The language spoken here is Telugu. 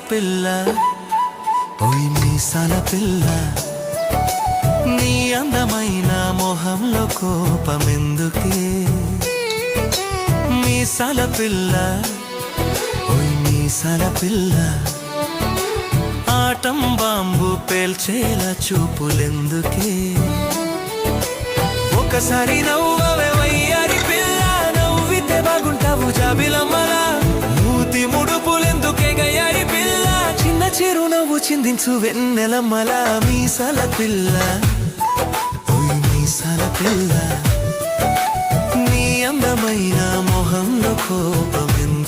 పిల్ల ఓయ్ మీసాల పిల్ల నీ అందమైన మొహంలో కోపమెందుకే మీసాల పిల్ల ఓయ్ మీసాల పిల్ల ఆటం బాంబు పేల్చేలా చూపులెందుకే ఒకసారి నవ్వవే వయ్యారి పిల్ల నవ్వితే బాగుంటావు జాబిలమ్మలా మూతి ముడుపులెందుకే గయ్యారి పిల్ల చిన్న చిరునవ్వు చిందించు వెన్నెలమ్మల మీసాల పిల్ల ఓయ్ మీసాల పిల్ల నీ అందమైన మొహంలో కోపమెందుకే